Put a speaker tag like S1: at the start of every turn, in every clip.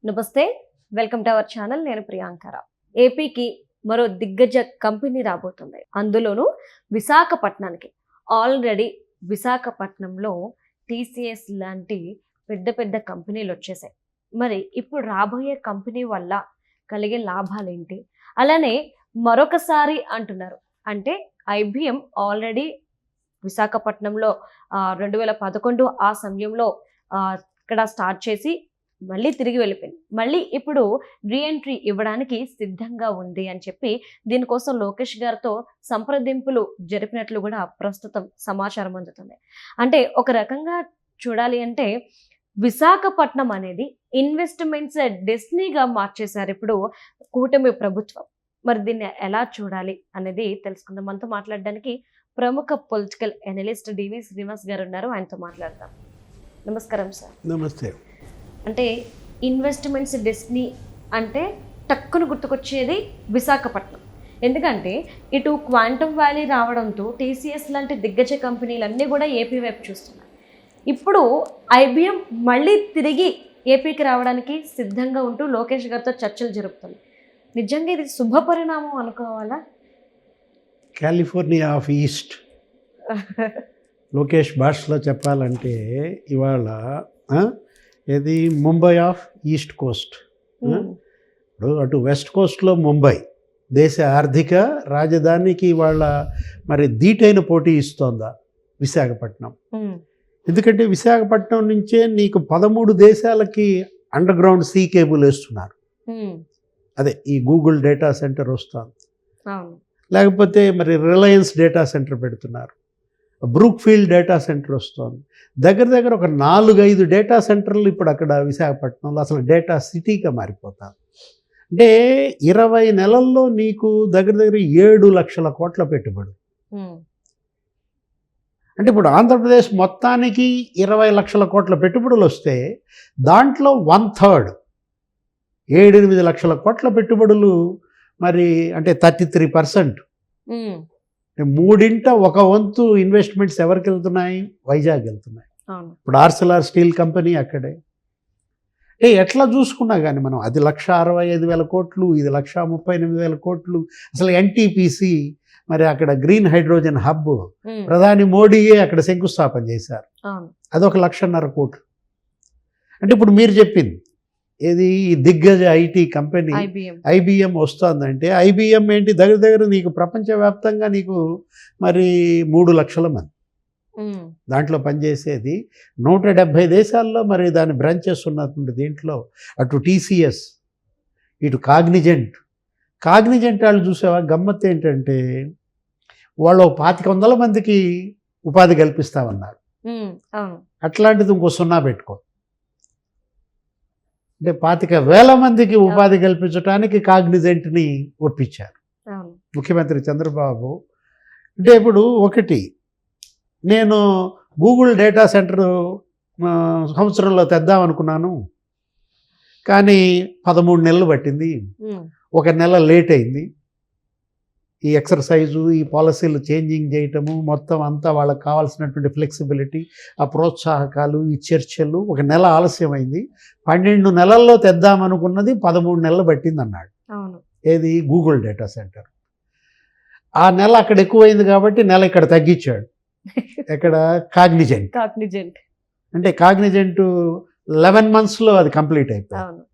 S1: నమస్తే, welcome to our channel. నేను ప్రియాంకరా. ఏపీకి మరో దిగ్గజ కంపెనీ రాబోతుంది, అందులోనూ విశాఖపట్నానికి. ఆల్రెడీ విశాఖపట్నంలో టీసీఎస్ లాంటి పెద్ద పెద్ద కంపెనీలు వచ్చేసాయి. మరి ఇప్పుడు రాబోయే కంపెనీ వల్ల కలిగే లాభాలేంటి? అలానే మరొకసారి అంటున్నారు, అంటే ఐబిఎం ఆల్రెడీ విశాఖపట్నంలో 2011 ఆ సమయంలో ఇక్కడ స్టార్ట్ చేసి మళ్ళీ తిరిగి వెళ్ళిపోయింది. మళ్ళీ ఇప్పుడు రీఎంట్రీ ఇవ్వడానికి సిద్ధంగా ఉంది అని చెప్పి దీనికోసం లోకేష్ గారితో సంప్రదింపులు జరిపినట్లు కూడా ప్రస్తుతం సమాచారం అందుతుంది. అంటే ఒక రకంగా చూడాలి అంటే విశాఖపట్నం అనేది ఇన్వెస్ట్మెంట్స్ డెస్టినీగా మార్చేశారు ఇప్పుడు కూటమి ప్రభుత్వం. మరి దీన్ని ఎలా చూడాలి అనేది తెలుసుకుందాం. మనతో మాట్లాడడానికి ప్రముఖ పొలిటికల్ ఎనలిస్ట్ డివి శ్రీనివాస్ గారు ఉన్నారు, ఆయనతో మాట్లాడదాం. నమస్కారం సార్.
S2: నమస్తే.
S1: అంటే ఇన్వెస్ట్మెంట్స్ డెస్టినీ అంటే టక్కును గుర్తుకొచ్చేది విశాఖపట్నం. ఎందుకంటే ఇటు క్వాంటమ్ వ్యాలీ రావడంతో టీసీఎస్ లాంటి దిగ్గజ కంపెనీలన్నీ కూడా ఏపీ వైపు చూస్తున్నాయి. ఇప్పుడు ఐబిఎం మళ్ళీ తిరిగి ఏపీకి రావడానికి సిద్ధంగా ఉంటూ లోకేష్ గారితో చర్చలు జరుపుతుంది. నిజంగా ఇది శుభ పరిణామం అనుకోవాలా?
S2: కాలిఫోర్నియా ఆఫ్ ఈస్ట్ లోకేష్ భాషలో చెప్పాలంటే ఇవాళ ఇది ముంబై ఆఫ్ ఈస్ట్ కోస్ట్. ఇప్పుడు అటు వెస్ట్ కోస్ట్లో ముంబై దేశ ఆర్థిక రాజధానికి ఇవాళ మరి ధీటైన పోటీ ఇస్తోందా విశాఖపట్నం? ఎందుకంటే విశాఖపట్నం నుంచే నీకు 13 దేశాలకి అండర్ గ్రౌండ్ సీ కేబుల్ వేస్తున్నారు. అదే ఈ గూగుల్ డేటా సెంటర్ వస్తుంది, లేకపోతే మరి రిలయన్స్ డేటా సెంటర్ పెడుతున్నారు, బ్రూక్ఫీల్డ్ డేటా సెంటర్ వస్తుంది. దగ్గర దగ్గర ఒక 4-5 డేటా సెంటర్లు ఇప్పుడు అక్కడ విశాఖపట్నంలో అసలు డేటా సిటీగా మారిపోతారు. అంటే 20 నెలల్లో నీకు దగ్గర దగ్గర 7 లక్షల కోట్ల పెట్టుబడి. అంటే ఇప్పుడు ఆంధ్రప్రదేశ్ మొత్తానికి 20 లక్షల కోట్ల పెట్టుబడులు వస్తే దాంట్లో 1/3 7-8 లక్షల కోట్ల పెట్టుబడులు మరి అంటే 33%. మూడింట ఒక వంతు ఇన్వెస్ట్మెంట్స్ ఎవరికి వెళ్తున్నాయి? వైజాగ్ వెళ్తున్నాయి. ఇప్పుడు ఆర్సెల్ఆర్ స్టీల్ కంపెనీ అక్కడే. ఎట్లా చూసుకున్నా కానీ మనం అది 1,65,000 కోట్లు, ఇది 1,38,000 కోట్లు. అసలు ఎన్టీపీసీ మరి అక్కడ గ్రీన్ హైడ్రోజన్ హబ్ ప్రధాని మోడీయే అక్కడ శంకుస్థాపన చేశారు, అదొక 1,50,000 కోట్లు. అంటే ఇప్పుడు మీరు చెప్పింది ఏది దిగ్గజ ఐటీ కంపెనీ ఐబిఎం వస్తుందంటే ఐబిఎం ఏంటి దగ్గర దగ్గర నీకు ప్రపంచవ్యాప్తంగా నీకు మరి 3 లక్షల మంది దాంట్లో పనిచేసేది. 170 దేశాల్లో మరి దాని బ్రాంచెస్ ఉన్నటువంటి దీంట్లో అటు టీసీఎస్ ఇటు కాగ్నిజెంట్ వాళ్ళు చూసేవా గమ్మత్ ఏంటంటే వాళ్ళు 2,500 మందికి ఉపాధి కల్పిస్తామన్నారు. అట్లాంటిది ఇంకో 0 పెట్టుకో. అంటే 25,000 మందికి ఉపాధి కల్పించడానికి కాగ్నిజెంట్ని ఒప్పించారు ముఖ్యమంత్రి చంద్రబాబు. అంటే ఇప్పుడు ఒకటి నేను గూగుల్ డేటా సెంటర్ సంవత్సరంలో తెద్దామనుకున్నాను, కానీ 13 నెలలు పట్టింది, 1 నెల లేట్ అయింది. ఈ ఎక్సర్సైజు, ఈ పాలసీలు చేంజింగ్ చేయటము, మొత్తం అంతా వాళ్ళకి కావాల్సినటువంటి ఫ్లెక్సిబిలిటీ, ఆ ప్రోత్సాహకాలు, ఈ చర్చలు 1 నెల ఆలస్యమైంది. 12 నెలల్లో తెద్దామనుకున్నది 13 నెలలు పట్టింది అన్నాడు. ఏది గూగుల్ డేటా సెంటర్. ఆ నెల అక్కడ ఎక్కువైంది కాబట్టి నెల ఇక్కడ తగ్గించాడు. ఎక్కడ? కాగ్నిజెంట్. అంటే కాగ్నిజెంట్ 11 monthsలో అది కంప్లీట్ అయిపోయింది.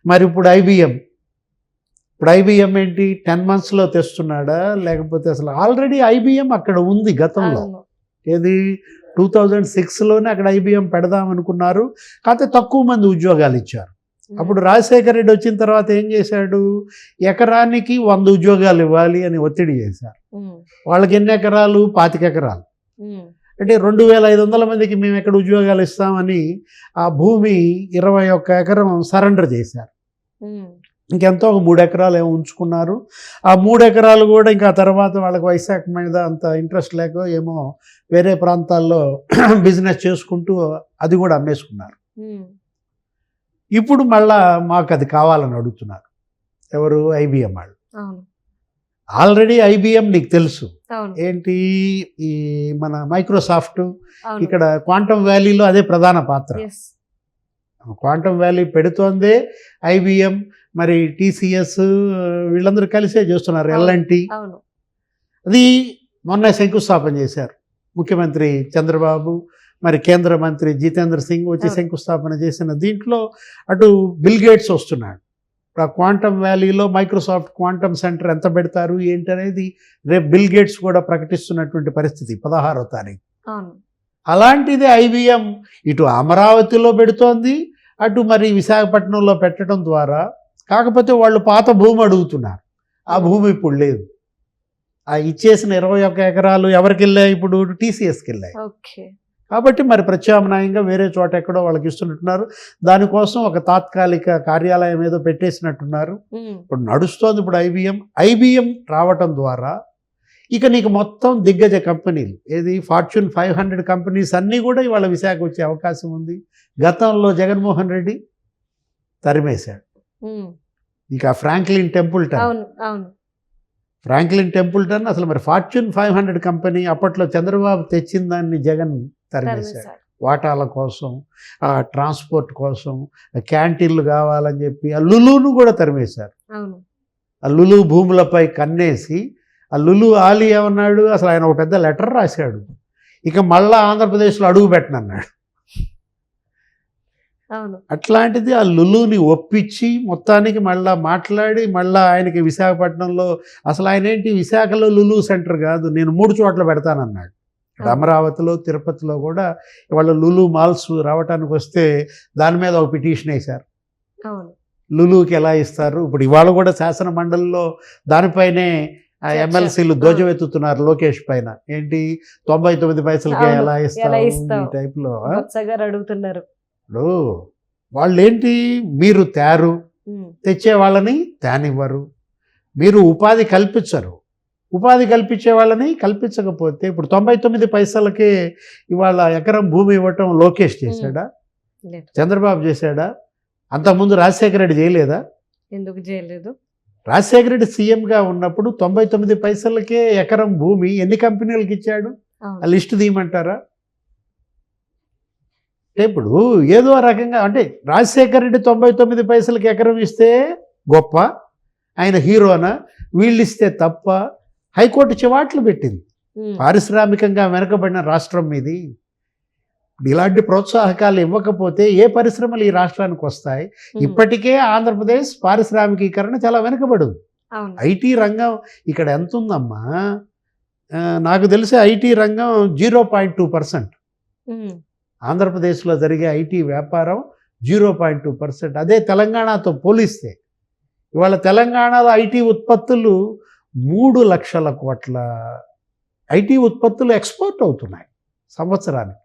S2: మరి ఇప్పుడు ఐబిఎం ఏంటి 10 monthsలో తెస్తున్నాడా? లేకపోతే అసలు ఆల్రెడీ ఐబిఎం అక్కడ ఉంది గతంలో. ఏది 2006లోనే అక్కడ ఐబిఎం పెడదామనుకున్నారు, కాకపోతే తక్కువ మంది ఉద్యోగాలు ఇచ్చారు. అప్పుడు రాజశేఖర రెడ్డి వచ్చిన తర్వాత ఏం చేశాడు? ఎకరానికి 100 ఉద్యోగాలు ఇవ్వాలి అని ఒత్తిడి చేశారు. వాళ్ళకి ఎన్ని ఎకరాలు? 25 ఎకరాలు. అంటే 2,500 మందికి మేము ఎక్కడ ఉద్యోగాలు ఇస్తామని ఆ భూమి 21 ఎకరం సరెండర్ చేశారు. ఇంకెంతో ఒక 3 ఎకరాలు ఏమో ఉంచుకున్నారు. ఆ 3 ఎకరాలు కూడా ఇంకా తర్వాత వాళ్ళకి వైశాఖ మీద అంత ఇంట్రెస్ట్ లేక ఏమో వేరే ప్రాంతాల్లో బిజినెస్ చేసుకుంటూ అది కూడా అమ్మేసుకున్నారు. ఇప్పుడు మళ్ళా మాకు అది కావాలని అడుగుతున్నారు. ఎవరు? ఐబిఎం వాళ్ళు. ఆల్రెడీ ఐబిఎం నీకు తెలుసు ఏంటి, ఈ మన మైక్రోసాఫ్ట్ ఇక్కడ క్వాంటమ్ వ్యాలీలో అదే ప్రధాన పాత్ర. క్వాంటమ్ వ్యాలీ పెడుతోందే IBM, మరి TCS వీళ్ళందరూ కలిసే చేస్తున్నారు. L&T
S1: అవును.
S2: అది మొన్న శంకుస్థాపన చేశారు ముఖ్యమంత్రి చంద్రబాబు, మరి కేంద్ర మంత్రి జితేంద్ర సింగ్ వచ్చి
S1: అవును.
S2: శంకుస్థాపన చేసిన దీంట్లో అటు బిల్ గేట్స్ వస్తున్నాడు. ఇప్పుడు ఆ క్వాంటమ్ వ్యాలీలో మైక్రోసాఫ్ట్ క్వాంటమ్ సెంటర్ ఎంత పెడతారు ఏంటి అనేది రేపు బిల్ గేట్స్ కూడా ప్రకటిస్తున్నటువంటి పరిస్థితి 16వ తారీఖు.
S1: అవును.
S2: అలాంటిది IBM ఇటు అమరావతిలో పెడుతోంది, అటు మరి విశాఖపట్నంలో పెట్టడం ద్వారా. కాకపోతే వాళ్ళు పాత భూమి అడుగుతున్నారు, ఆ భూమి ఇప్పుడు లేదు. ఆ ఇచ్చేసిన 21 ఎకరాలు ఎవరికి వెళ్ళాయి? ఇప్పుడు TCSకి వెళ్ళాయి.
S1: ఓకే.
S2: కాబట్టి మరి ప్రత్యామ్నాయంగా వేరే చోట ఎక్కడో వాళ్ళకి ఇస్తున్నట్టున్నారు. దానికోసం ఒక తాత్కాలిక కార్యాలయం ఏదో పెట్టేసినట్టున్నారు. ఇప్పుడు నడుస్తోంది ఇప్పుడు IBM రావటం ద్వారా ఇక నీకు మొత్తం దిగ్గజ కంపెనీలు ఏది ఫార్చ్యూన్ 500 కంపెనీస్ అన్నీ కూడా ఇవాళ విశాఖ వచ్చే అవకాశం ఉంది. గతంలో జగన్మోహన్ రెడ్డి తరిమేశాడు. ఇక ఫ్రాంక్లిన్ టెంపుల్టన్,
S1: అవును. అవును.
S2: ఫ్రాంక్లిన్ టెంపుల్టన్ అసలు మరి ఫార్చ్యూన్ 500 కంపెనీ అప్పట్లో చంద్రబాబు తెచ్చిన దాన్ని జగన్ తరిమేశాడు.
S1: తరిమేశాడు.
S2: వాటాల కోసం, ఆ ట్రాన్స్పోర్ట్ కోసం, క్యాంటీన్లు కావాలని చెప్పి ఆ లులును కూడా తరిమేశారు.
S1: అవును.
S2: ఆ లులు భూములపై కన్నేసి ఆ లులు ఆలీ ఏమన్నాడు, అసలు ఆయన ఒక పెద్ద లెటర్ రాశాడు, ఇక మళ్ళా ఆంధ్రప్రదేశ్లో అడుగు పెట్టనన్నాడు.
S1: అవును.
S2: అట్లాంటిది ఆ లులుని ఒప్పించి మొత్తానికి మళ్ళా మాట్లాడి మళ్ళా ఆయనకి విశాఖపట్నంలో అసలు ఆయన ఏంటి విశాఖలో లులు సెంటర్ కాదు, నేను 3 చోట్ల పెడతానన్నాడు. ఇక్కడ అమరావతిలో, తిరుపతిలో కూడా ఇవాళ లులు మాల్స్ రావటానికి వస్తే దాని మీద ఒక పిటిషన్ వేశారు.
S1: అవును.
S2: లులుకి ఎలా ఇస్తారు? ఇప్పుడు ఇవాళ కూడా శాసన మండలిలో దానిపైనే ఎమ్మెల్సీలు ధ్వజమెత్తుతున్నారు లోకేష్ పైన. ఏంటి 99 పైసలకి
S1: అవును.
S2: ఎలా
S1: ఎలా
S2: ఇస్తావు
S1: ఇస్తావు?
S2: ఈ టైప్లో.
S1: బొత్సగారు అడుగుతున్నారు.
S2: ఇప్పుడు వాళ్ళు ఏంటి, మీరు తేరు, తెచ్చే వాళ్ళని తేనివ్వరు, మీరు ఉపాధి కల్పించరు. ఉపాధి కల్పించే వాళ్ళని కల్పించకపోతే ఇప్పుడు 99 పైసలకే ఇవాళ ఎకరం భూమి ఇవ్వటం లోకేష్ చేశాడా?
S1: లేదు.
S2: చంద్రబాబు చేశాడా? అంతకుముందు రాజశేఖర రెడ్డి చేయలేదా?
S1: ఎందుకు చేయలేదు?
S2: రాజశేఖర రెడ్డి సీఎంగా ఉన్నప్పుడు 99 పైసలకే ఎకరం భూమి ఎన్ని కంపెనీలకు ఇచ్చాడు? ఆ లిస్టు తీయమంటారా? ఇప్పుడు ఏదో రకంగా అంటే రాజశేఖర రెడ్డి 99 పైసలకి ఎకరం ఇస్తే గొప్ప, ఆయన హీరోనా, వీళ్ళు ఇస్తే తప్ప? హైకోర్టు చివాట్లు పెట్టింది. పారిశ్రామికంగా వెనకబడిన రాష్ట్రం మీది, ఇలాంటి ప్రోత్సాహకాలు ఇవ్వకపోతే ఏ పరిశ్రమలు ఈ రాష్ట్రానికి వస్తాయి? ఇప్పటికే ఆంధ్రప్రదేశ్ పారిశ్రామికీకరణ చాలా వెనుకబడి ఉంది. ఐటీ రంగం ఇక్కడ ఎంత ఉందమ్మా? నాకు తెలిసి ఐటీ రంగం 0.2%. ఆంధ్రప్రదేశ్లో జరిగే ఐటీ వ్యాపారం 0.2%. అదే తెలంగాణతో పోలిస్తే ఇవాళ తెలంగాణలో ఐటీ ఉత్పత్తులు 3 లక్షల కోట్ల ఐటీ ఉత్పత్తులు ఎక్స్పోర్ట్ అవుతున్నాయి సంవత్సరానికి.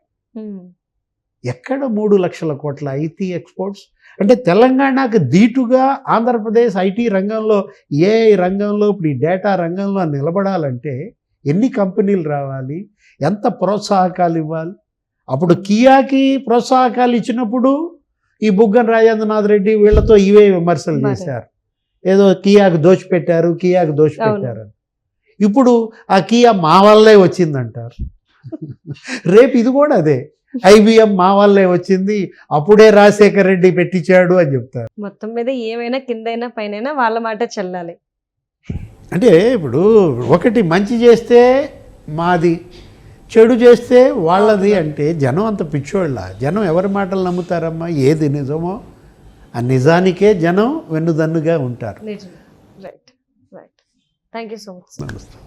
S2: ఎక్కడ 3 లక్షల కోట్ల ఐటీ ఎక్స్పోర్ట్స్? అంటే తెలంగాణకు దీటుగా ఆంధ్రప్రదేశ్ ఐటీ రంగంలో, ఏఐ రంగంలో, ఇప్పుడు ఈ డేటా రంగంలో నిలబడాలంటే ఎన్ని కంపెనీలు రావాలి, ఎంత ప్రోత్సాహకాలు ఇవ్వాలి? అప్పుడు కియాకి ప్రోత్సాహకాలు ఇచ్చినప్పుడు ఈ బుగ్గన రాజేంద్రనాథ్ రెడ్డి వీళ్ళతో ఇవే విమర్శలు చేశారు, ఏదో కియాకు దోచిపెట్టారు, కియాకు దోచిపెట్టారు అని. ఇప్పుడు ఆ కియా మా వల్లే వచ్చిందంటారు. రేపు ఇది కూడా అదే, IBM మా వల్లే వచ్చింది, అప్పుడే రాజశేఖర్ రెడ్డి పెట్టించాడు అని చెప్తారు.
S1: మొత్తం మీద ఏమైనా కిందైనా పైన వాళ్ళ మాట చెల్లాలి.
S2: అంటే ఇప్పుడు ఒకటి మంచి చేస్తే మాది, చెడు చేస్తే వాళ్ళది అంటే జనం అంత పిచ్చోళ్ళ. జనం ఎవరి మాటలు నమ్ముతారమ్మా? ఏది నిజమో ఆ నిజానికే జనం వెన్నుదన్నుగా ఉంటారు.
S1: నిజం. Right. Thank you so much.
S2: నమస్తే.